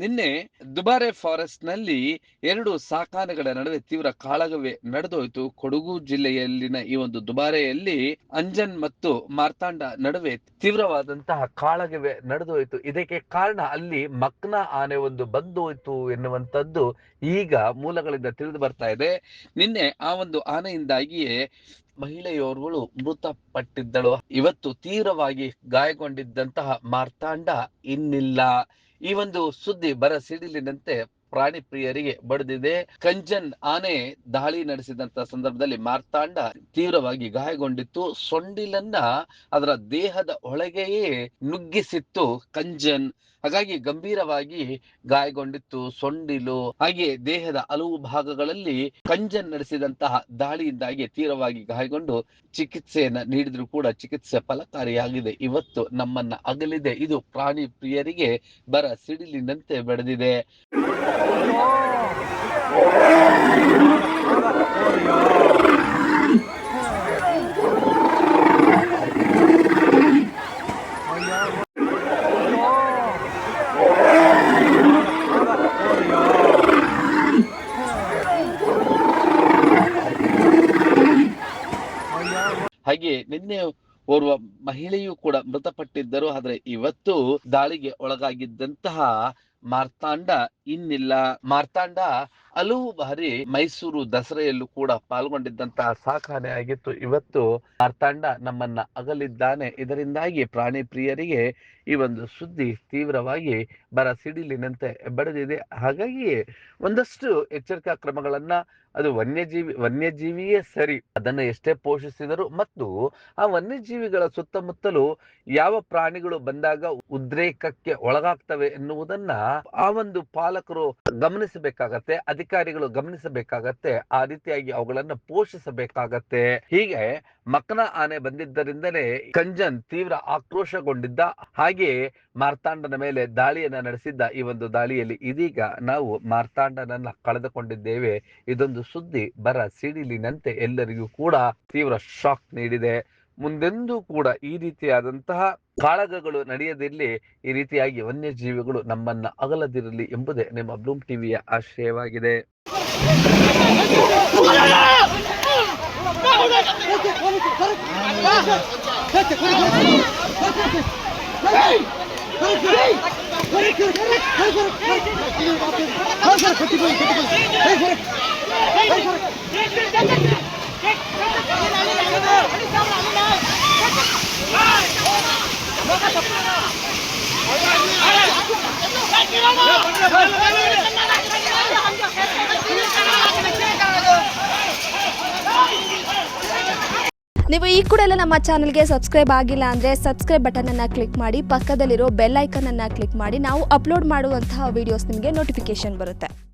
ನಿನ್ನೆ ದುಬಾರೆ ಫಾರೆಸ್ಟ್ ನಲ್ಲಿ ಎರಡು ಸಾಕಾನೆಗಳ ನಡುವೆ ತೀವ್ರ ಕಾಳಗವೇ ನಡೆದೋಯ್ತು. ಕೊಡಗು ಜಿಲ್ಲೆಯಲ್ಲಿನ ಈ ಒಂದು ದುಬಾರೆಯಲ್ಲಿ ಅಂಜನ್ ಮತ್ತು ಮಾರ್ತಾಂಡ ನಡುವೆ ತೀವ್ರವಾದಂತಹ ಕಾಳಗವೇ ನಡೆದೋಯ್ತು. ಇದಕ್ಕೆ ಕಾರಣ ಅಲ್ಲಿ ಮಕ್ನ ಆನೆ ಒಂದು ಬಂದೋಯ್ತು ಎನ್ನುವಂತದ್ದು ಈಗ ಮೂಲಗಳಿಂದ ತಿಳಿದು ಬರ್ತಾ ಇದೆ. ನಿನ್ನೆ ಆ ಒಂದು ಆನೆಯಿಂದಾಗಿಯೇ ಮಹಿಳೆಯೋರ್ವಳು ಮೃತಪಟ್ಟಿದ್ದಳು. ಇವತ್ತು ತೀವ್ರವಾಗಿ ಗಾಯಗೊಂಡಿದ್ದಂತಹ ಮಾರ್ತಾಂಡ ಇನ್ನಿಲ್ಲ. ಈ ಒಂದು ಸುದ್ದಿ ಬರ ಸಿಡಿಲಿನಂತೆ ಪ್ರಾಣಿ ಪ್ರಿಯರಿಗೆ ಬಡಿದಿದೆ. ಕಂಜನ್ ಆನೆ ದಾಳಿ ನಡೆಸಿದಂತ ಸಂದರ್ಭದಲ್ಲಿ ಮಾರ್ತಾಂಡ ತೀವ್ರವಾಗಿ ಗಾಯಗೊಂಡಿತ್ತು. ಸೊಂಡಿಲನ್ನ ಅದರ ದೇಹದ ಒಳಗೆಯೇ ನುಗ್ಗಿಸಿತ್ತು ಕಂಜನ್. ಹಾಗಾಗಿ ಗಂಭೀರವಾಗಿ ಗಾಯಗೊಂಡಿತ್ತು ಸೊಂಡಿಲು. ಹಾಗೆ ದೇಹದ ಹಲವು ಭಾಗಗಳಲ್ಲಿ ಕಂಜನ್ ನಡೆಸಿದಂತಹ ದಾಳಿಯಿಂದಾಗಿ ತೀವ್ರವಾಗಿ ಗಾಯಗೊಂಡು ಚಿಕಿತ್ಸೆಯನ್ನ ನೀಡಿದ್ರು ಕೂಡ ಚಿಕಿತ್ಸೆ ಫಲಕಾರಿಯಾಗಿದೆ. ಇವತ್ತು ನಮ್ಮನ್ನ ಅಗಲಿದೆ. ಇದು ಪ್ರಾಣಿ ಪ್ರಿಯರಿಗೆ ಬರ ಸಿಡಿಲಿನಂತೆ ಬೆಳೆದಿದೆ. ಹಾಗೆ ನಿನ್ನೆ ಓರ್ವ ಮಹಿಳೆಯೂ ಕೂಡ ಮೃತಪಟ್ಟಿದ್ದರು. ಆದ್ರೆ ಇವತ್ತು ದಾಳಿಗೆ ಒಳಗಾಗಿದ್ದಂತಹ ಮಾರ್ತಾಂಡ ಇನ್ನಿಲ್ಲ. ಮಾರ್ತಾಂಡ ಹಲವು ಬಾರಿ ಮೈಸೂರು ದಸರೆಯಲ್ಲೂ ಕೂಡ ಪಾಲ್ಗೊಂಡಿದ್ದಂತಹ ಸಾಕಾನೆ ಆಗಿತ್ತು. ಇವತ್ತು ಮಾರ್ತಾಂಡ ನಮ್ಮನ್ನ ಅಗಲಿದ್ದಾನೆ. ಇದರಿಂದಾಗಿ ಪ್ರಾಣಿ ಪ್ರಿಯರಿಗೆ ಈ ಒಂದು ಸುದ್ದಿ ತೀವ್ರವಾಗಿ ಬರ ಸಿಡಿಲಿನಂತೆ ಬಡಿದಿದೆ. ಹಾಗಾಗಿ ಒಂದಷ್ಟು ಎಚ್ಚರಿಕಾ ಕ್ರಮಗಳನ್ನ, ಅದು ವನ್ಯಜೀವಿಯೇ ಸರಿ, ಅದನ್ನ ಎಷ್ಟೇ ಪೋಷಿಸಿದರು ಮತ್ತು ಆ ವನ್ಯಜೀವಿಗಳ ಸುತ್ತಮುತ್ತಲು ಯಾವ ಪ್ರಾಣಿಗಳು ಬಂದಾಗ ಉದ್ರೇಕಕ್ಕೆ ಒಳಗಾಗ್ತವೆ ಎನ್ನುವುದನ್ನ ಆ ಒಂದು ಪಾಲಕರು ಗಮನಿಸಬೇಕಾಗತ್ತೆ, ಅಧಿಕಾರಿಗಳು ಗಮನಿಸಬೇಕಾಗತ್ತೆ. ಆ ರೀತಿಯಾಗಿ ಅವುಗಳನ್ನ ಪೋಷಿಸಬೇಕಾಗತ್ತೆ. ಹೀಗೆ ಮಕ್ನ ಆನೆ ಬಂದಿದ್ದರಿಂದಲೇ ಕಂಜನ್ ತೀವ್ರ ಆಕ್ರೋಶಗೊಂಡಿದ್ದ. ಹಾಗೆ ಮಾರ್ತಾಂಡನ ಮೇಲೆ ದಾಳಿಯನ್ನ ನಡೆಸಿದ್ದ. ಈ ಒಂದು ದಾಳಿಯಲ್ಲಿ ಇದೀಗ ನಾವು ಮಾರ್ತಾಂಡನನ್ನ ಕಳೆದುಕೊಂಡಿದ್ದೇವೆ. ಇದೊಂದು ಸುದ್ದಿ ಬರ ಸಿಡಿಲಿನಂತೆ ಎಲ್ಲರಿಗೂ ಕೂಡ ತೀವ್ರ ಶಾಕ್ ನೀಡಿದೆ. ಮುಂದೆಂದೂ ಕೂಡ ಈ ರೀತಿಯಾದಂತಹ ಕಾಳಗಗಳು ನಡೆಯದಿರಲಿ, ಈ ರೀತಿಯಾಗಿ ವನ್ಯಜೀವಿಗಳು ನಮ್ಮನ್ನ ಅಗಲದಿರಲಿ ಎಂಬುದೇ ನಿಮ್ಮ ಬ್ಲೂಮ್ ಟಿವಿಯ ಆಶಯವಾಗಿದೆ. ನೀವು ಈ ಕೂಡ ಎಲ್ಲ ನಮ್ಮ ಚಾನಲ್ಗೆ ಸಬ್ಸ್ಕ್ರೈಬ್ ಆಗಿಲ್ಲ ಅಂದರೆ ಸಬ್ಸ್ಕ್ರೈಬ್ ಬಟನನ್ನು ಕ್ಲಿಕ್ ಮಾಡಿ, ಪಕ್ಕದಲ್ಲಿರೋ ಬೆಲ್ ಐಕನನ್ನು ಕ್ಲಿಕ್ ಮಾಡಿ. ನಾವು ಅಪ್ಲೋಡ್ ಮಾಡುವಂತಹ ವಿಡಿಯೋಸ್ ನಿಮಗೆ ನೋಟಿಫಿಕೇಶನ್ ಬರುತ್ತೆ.